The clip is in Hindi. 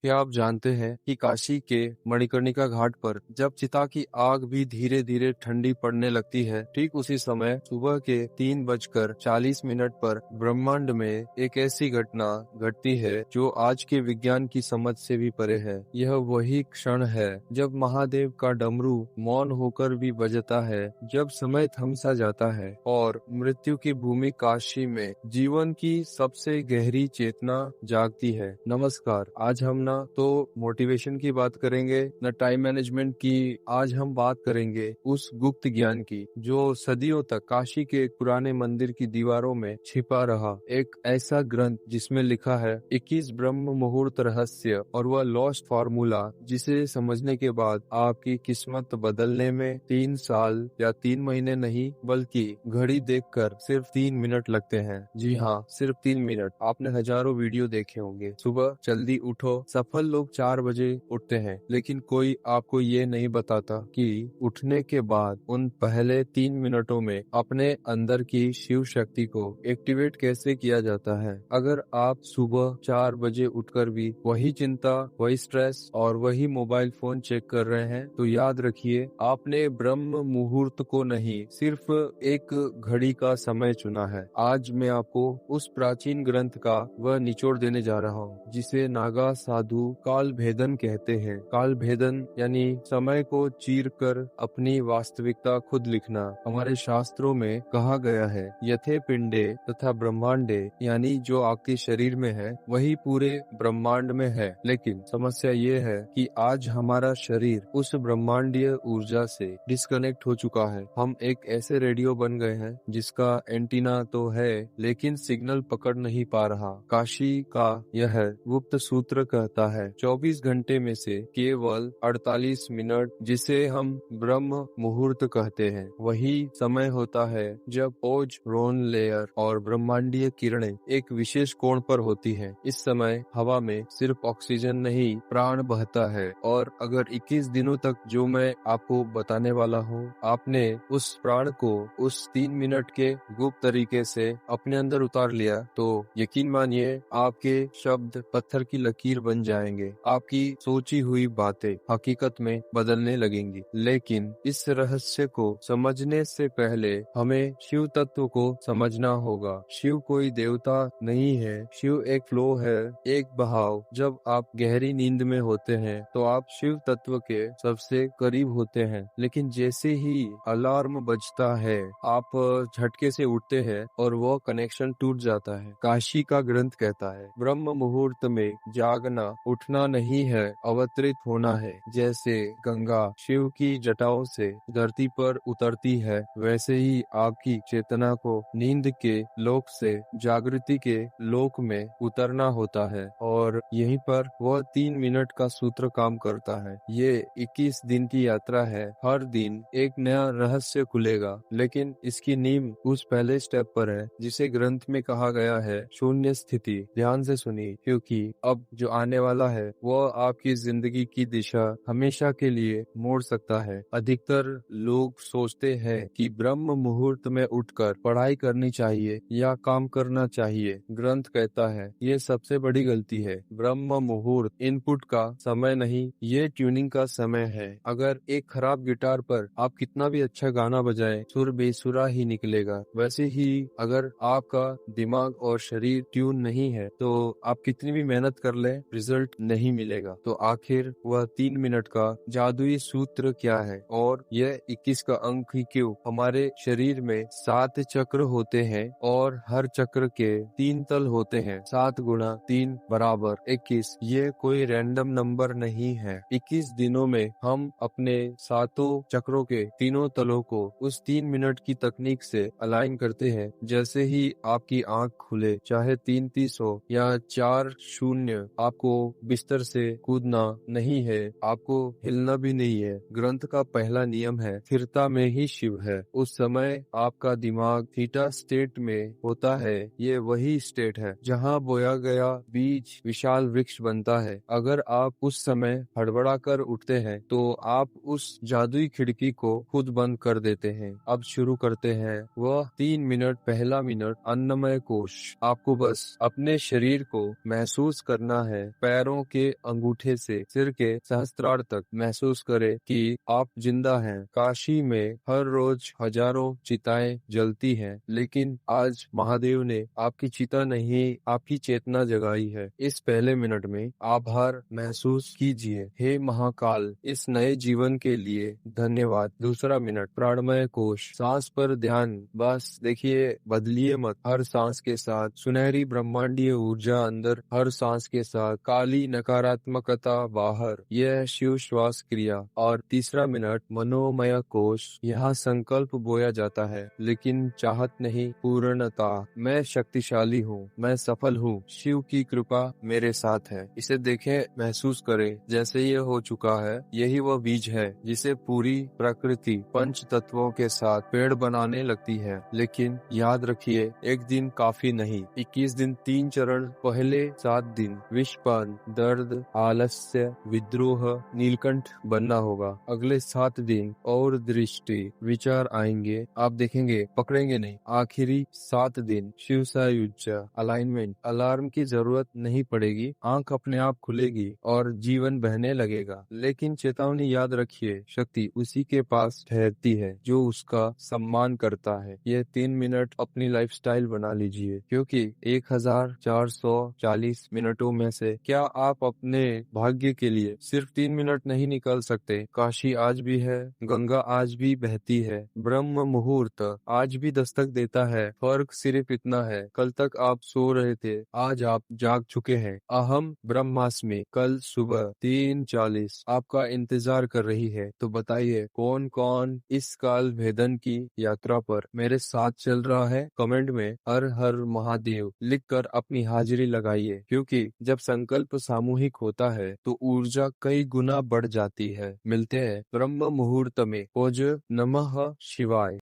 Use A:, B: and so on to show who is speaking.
A: क्या आप जानते हैं कि काशी के मणिकर्णिका घाट पर जब चिता की आग भी धीरे धीरे ठंडी पड़ने लगती है, ठीक उसी समय सुबह के 3:40 पर ब्रह्मांड में एक ऐसी घटना घटती है जो आज के विज्ञान की समझ से भी परे है। यह वही क्षण है जब महादेव का डमरू मौन होकर भी बजता है, जब समय थम सा जाता है और मृत्यु की भूमि काशी में जीवन की सबसे गहरी चेतना जागती है। नमस्कार, आज हम ना तो मोटिवेशन की बात करेंगे न टाइम मैनेजमेंट की। आज हम बात करेंगे उस गुप्त ज्ञान की जो सदियों तक काशी के एक पुराने मंदिर की दीवारों में छिपा रहा। एक ऐसा ग्रंथ जिसमें लिखा है 21 ब्रह्म मुहूर्त रहस्य और वह लॉस्ट फार्मूला जिसे समझने के बाद आपकी किस्मत बदलने में 3 साल या 3 महीने नहीं बल्कि घड़ी देखकर सिर्फ 3 मिनट लगते हैं। जी हाँ, सिर्फ 3 मिनट। आपने हजारों वीडियो देखे होंगे, सुबह जल्दी उठो, सफल लोग 4 बजे उठते हैं, लेकिन कोई आपको ये नहीं बताता कि उठने के बाद उन पहले 3 मिनटों में अपने अंदर की शिव शक्ति को एक्टिवेट कैसे किया जाता है। अगर आप सुबह 4 बजे उठकर भी वही चिंता, वही स्ट्रेस और वही मोबाइल फोन चेक कर रहे हैं, तो याद रखिए आपने ब्रह्म मुहूर्त को नहीं, सिर्फ एक घड़ी का समय चुना है। आज मैं आपको उस प्राचीन ग्रंथ का वह निचोड़ देने जा रहा हूँ जिसे नागा साधु काल भेदन कहते हैं। काल भेदन यानी समय को चीर कर अपनी वास्तविकता खुद लिखना। हमारे शास्त्रों में कहा गया है यथे पिंडे तथा ब्रह्मांडे, यानी जो आपके शरीर में है वही पूरे ब्रह्मांड में है। लेकिन समस्या ये है कि आज हमारा शरीर उस ब्रह्मांडीय ऊर्जा से डिस्कनेक्ट हो चुका है। हम एक ऐसे रेडियो बन गए हैं जिसका एंटीना तो है लेकिन सिग्नल पकड़ नहीं पा रहा। काशी का यह गुप्त सूत्र कहता है 24 घंटे में से केवल 48 मिनट, जिसे हम ब्रह्म मुहूर्त कहते हैं, वही समय होता है जब ओजोन लेयर और ब्रह्मांडीय किरणें एक विशेष कोण पर होती हैं। इस समय हवा में सिर्फ ऑक्सीजन नहीं, प्राण बहता है। और अगर 21 दिनों तक जो मैं आपको बताने वाला हूँ, आपने उस प्राण को उस 3 मिनट के गुप्त तरीके से अपने अंदर उतार लिया, तो यकीन मानिए आपके शब्द पत्थर की लकीर बन जाएंगे। आपकी सोची हुई बातें हकीकत में बदलने लगेंगी। लेकिन इस रहस्य को समझने से पहले हमें शिव तत्व को समझना होगा। शिव कोई देवता नहीं है, शिव एक फ्लो है, एक बहाव। जब आप गहरी नींद में होते हैं तो आप शिव तत्व के सबसे करीब होते हैं, लेकिन जैसे ही अलार्म बजता है आप झटके से उठते हैं और वो कनेक्शन टूट जाता है। काशी का ग्रंथ कहता है ब्रह्म मुहूर्त में जागना उठना नहीं है, अवतरित होना है। जैसे गंगा शिव की जटाओं से धरती पर उतरती है, वैसे ही आपकी चेतना को नींद के लोक से जागृति के लोक में उतरना होता है। और यहीं पर वह 3 मिनट का सूत्र काम करता है। ये 21 दिन की यात्रा है, हर दिन एक नया रहस्य खुलेगा, लेकिन इसकी नींव उस पहले स्टेप पर है जिसे ग्रंथ में कहा गया है शून्य स्थिति। ध्यान से सुनिए, क्योंकि अब जो आने वाला है वो आपकी जिंदगी की दिशा हमेशा के लिए मोड़ सकता है। अधिकतर लोग सोचते हैं कि ब्रह्म मुहूर्त में उठकर पढ़ाई करनी चाहिए या काम करना चाहिए। ग्रंथ कहता है ये सबसे बड़ी गलती है। ब्रह्म मुहूर्त इनपुट का समय नहीं, ये ट्यूनिंग का समय है। अगर एक खराब गिटार पर आप कितना भी अच्छा गाना बजाएं, सुर बेसुरा ही निकलेगा। वैसे ही अगर आपका दिमाग और शरीर ट्यून नहीं है तो आप कितनी भी मेहनत कर ले, रिजल्ट नहीं मिलेगा। तो आखिर वह 3 मिनट का जादुई सूत्र क्या है और यह 21 का अंक ही क्यों? हमारे शरीर में 7 चक्र होते हैं और हर चक्र के 3 तल होते हैं। 7 गुणा 3 बराबर 21। ये कोई रैंडम नंबर नहीं है। 21 दिनों में हम अपने 7 चक्रों के तीनों तलों को उस 3 मिनट की तकनीक से अलाइन करते हैं। जैसे ही आपकी आंख खुले, चाहे 3:30 हो या 4:00, आपको बिस्तर से कूदना नहीं है, आपको हिलना भी नहीं है। ग्रंथ का पहला नियम है स्थिरता में ही शिव है। उस समय आपका दिमाग थीटा स्टेट में होता है। ये वही स्टेट है जहाँ बोया गया बीज विशाल वृक्ष बनता है। अगर आप उस समय हड़बड़ा कर उठते हैं तो आप उस जादुई खिड़की को खुद बंद कर देते हैं। अब शुरू करते हैं वह 3 मिनट। पहला मिनट, अन्नमय कोश। आपको बस अपने शरीर को महसूस करना है। पैरों के अंगूठे से सिर के सहस्त्रार तक महसूस करें कि आप जिंदा हैं। काशी में हर रोज हजारों चिताएं जलती हैं, लेकिन आज महादेव ने आपकी चिता नहीं, आपकी चेतना जगाई है। इस पहले मिनट में आभार महसूस कीजिए। हे महाकाल, इस नए जीवन के लिए धन्यवाद। दूसरा मिनट, प्राणमय कोश, सांस पर ध्यान। बस देखिए, बदलिए मत। हर सांस के साथ सुनहरी ब्रह्मांडीय ऊर्जा अंदर, हर सांस के साथ काली नकारात्मकता बाहर। यह शिव श्वास क्रिया। और तीसरा मिनट, मनोमय कोश। यहाँ संकल्प बोया जाता है, लेकिन चाहत नहीं, पूर्णता। मैं शक्तिशाली हूँ, मैं सफल हूँ, शिव की कृपा मेरे साथ है। इसे देखें, महसूस करें जैसे ये हो चुका है। यही वह बीज है जिसे पूरी प्रकृति पंच तत्वों के साथ पेड़ बनाने लगती है। लेकिन याद रखिए, एक दिन काफी नहीं, 21 दिन, 3 चरण। पहले 7 दिन विषपान, दर्द, आलस्य, विद्रोह, नीलकंठ बनना होगा। अगले 7 दिन और दृष्टि, विचार आएंगे, आप देखेंगे, पकड़ेंगे नहीं। आखिरी 7 दिन शिव सायुज्य, अलाइनमेंट, अलार्म की जरूरत नहीं पड़ेगी, आंख अपने आप खुलेगी और जीवन बहने लगेगा। लेकिन चेतावनी याद रखिए, शक्ति उसी के पास ठहरती है जो उसका सम्मान करता है। ये 3 मिनट अपनी लाइफस्टाइल बना लीजिए, क्योंकि 1440 मिनटों में से क्या आप अपने भाग्य के लिए सिर्फ 3 मिनट नहीं निकाल सकते? काशी आज भी है, गंगा आज भी बहती है, ब्रह्म मुहूर्त आज भी दस्तक देता है। फर्क सिर्फ इतना है, कल तक आप सो रहे थे, आज आप जाग चुके हैं। अहम ब्रह्मास्मि कल सुबह 3:40 आपका इंतजार कर रही है। तो बताइए, कौन कौन इस काल भेदन की यात्रा पर मेरे साथ चल रहा है? कमेंट में हर हर महादेव लिखकर अपनी हाजिरी लगाइए, क्योंकि जब संकल्प सामूहिक होता है तो ऊर्जा कई गुना बढ़ जाती है। मिलते हैं ब्रह्म मुहूर्त में। पूज्य नमः शिवाय।